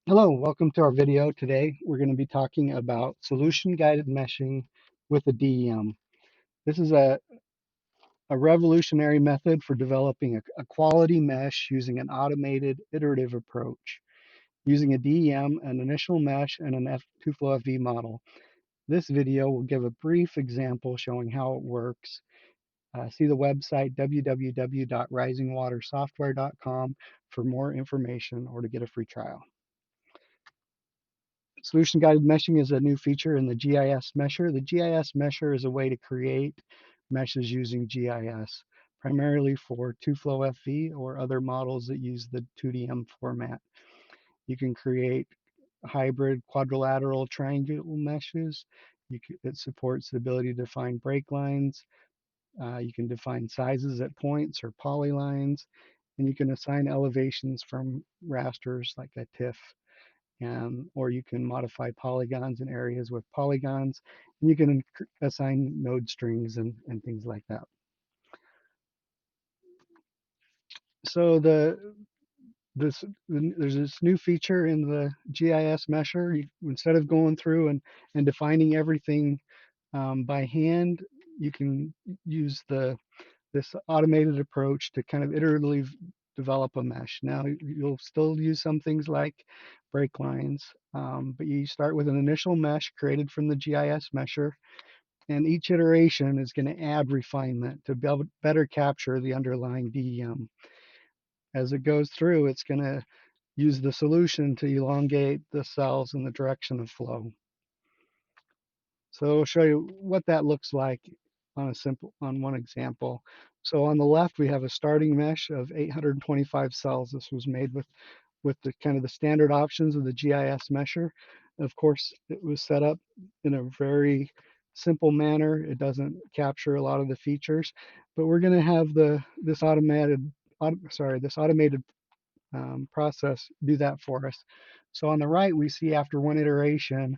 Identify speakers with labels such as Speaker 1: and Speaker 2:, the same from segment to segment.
Speaker 1: Hello, welcome to our video. Today we're going to be talking about solution guided meshing with a DEM. This is a revolutionary method for developing a quality mesh using an automated iterative approach, using a DEM, an initial mesh, and an TUFLOW-FV model. This video will give a brief example showing how it works. See the website www.risingwatersoftware.com for more information or to get a free trial. Solution guided meshing is a new feature in the GIS mesher. The GIS mesher is a way to create meshes using GIS, primarily for TUFLOW-FV or other models that use the 2DM format. You can create hybrid quadrilateral triangle meshes. It supports the ability to define break lines. You can define sizes at points or polylines, and you can assign elevations from rasters like a TIFF, or you can modify polygons in areas with polygons, and you can assign node strings and things like that. So there's this new feature in the GIS mesher. Instead of going through and defining everything by hand, you can use this automated approach to kind of iteratively develop a mesh. Now, you'll still use some things like break lines, but you start with an initial mesh created from the GIS mesher, and each iteration is going to add refinement to better capture the underlying DEM. As it goes through, it's going to use the solution to elongate the cells in the direction of flow. So I'll show you what that looks like on one example. So on the left, we have a starting mesh of 825 cells. This was made with the kind of the standard options of the GIS mesher. Of course, it was set up in a very simple manner. It doesn't capture a lot of the features, but we're going to have this automated process do that for us. So on the right, we see after one iteration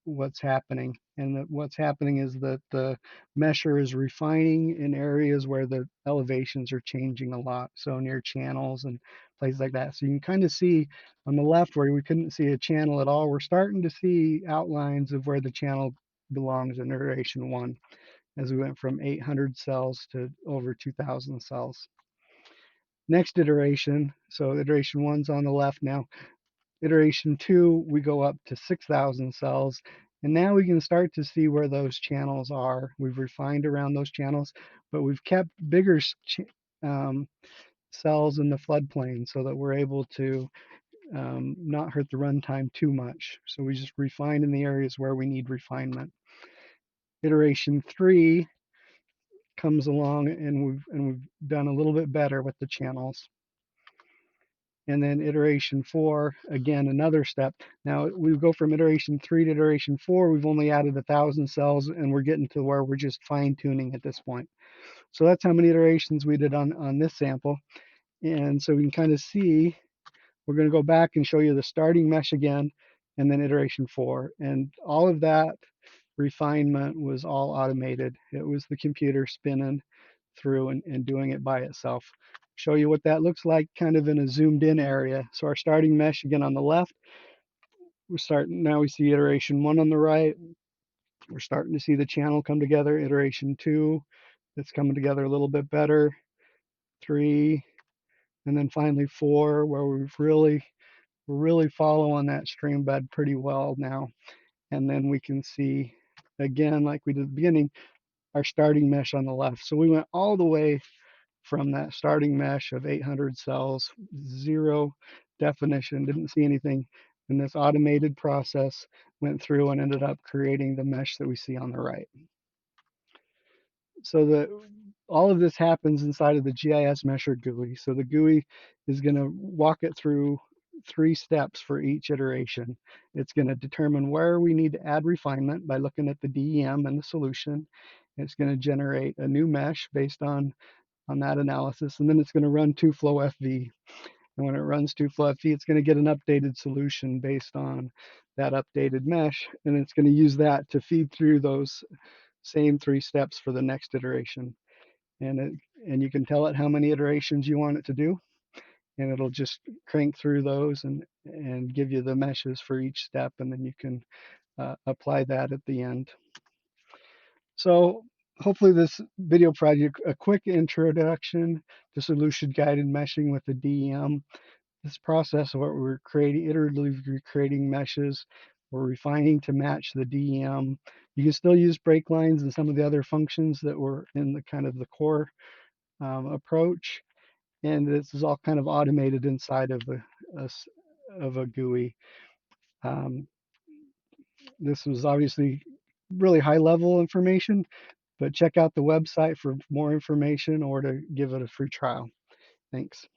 Speaker 1: what's happening, and what's happening is that the mesher is refining in areas where the elevations are changing a lot, so near channels and places like that. So you can kind of see on the left where we couldn't see a channel at all, we're starting to see outlines of where the channel belongs in iteration one, as we went from 800 cells to over 2,000 cells. Next iteration, so iteration one's on the left now. Iteration two, we go up to 6,000 cells, and now we can start to see where those channels are. We've refined around those channels, but we've kept bigger um, cells in the floodplain so that we're able to not hurt the runtime too much. So we just refine in the areas where we need refinement. Iteration three comes along, and we've done a little bit better with the channels. And then iteration four, again, another step. Now we go from iteration three to iteration four, we've only added 1,000 cells, and we're getting to where we're just fine tuning at this point. So that's how many iterations we did on this sample. And so we can kind of see, we're going to go back and show you the starting mesh again, and then iteration four. And all of that refinement was all automated. It was the computer spinning through and doing it by itself. Show you what that looks like kind of in a zoomed in area. So our starting mesh again on the left, now we see iteration one on the right. We're starting to see the channel come together. Iteration two, it's coming together a little bit better. Three, and then finally four, where we're really following that stream bed pretty well now. And then we can see again, like we did at the beginning, our starting mesh on the left. So we went all the way from that starting mesh of 800 cells, zero definition, didn't see anything. And this automated process went through and ended up creating the mesh that we see on the right. So all of this happens inside of the GIS mesher GUI. So the GUI is going to walk it through 3 steps for each iteration. It's going to determine where we need to add refinement by looking at the DEM and the solution. It's going to generate a new mesh based on that analysis, and then it's going to run TUFLOW-FV. And when it runs TUFLOW-FV, it's going to get an updated solution based on that updated mesh, and it's going to use that to feed through those same 3 steps for the next iteration. And you can tell it how many iterations you want it to do. and it'll just crank through those and give you the meshes for each step, and then you can apply that at the end. So hopefully this video project, a quick introduction to solution guided meshing with the DEM. This process of what we're creating, iteratively creating meshes, we're refining to match the DEM. You can still use break lines and some of the other functions that were in the kind of the core approach. And this is all kind of automated inside of a GUI. Um, this was obviously really high level information, but check out the website for more information or to give it a free trial. Thanks.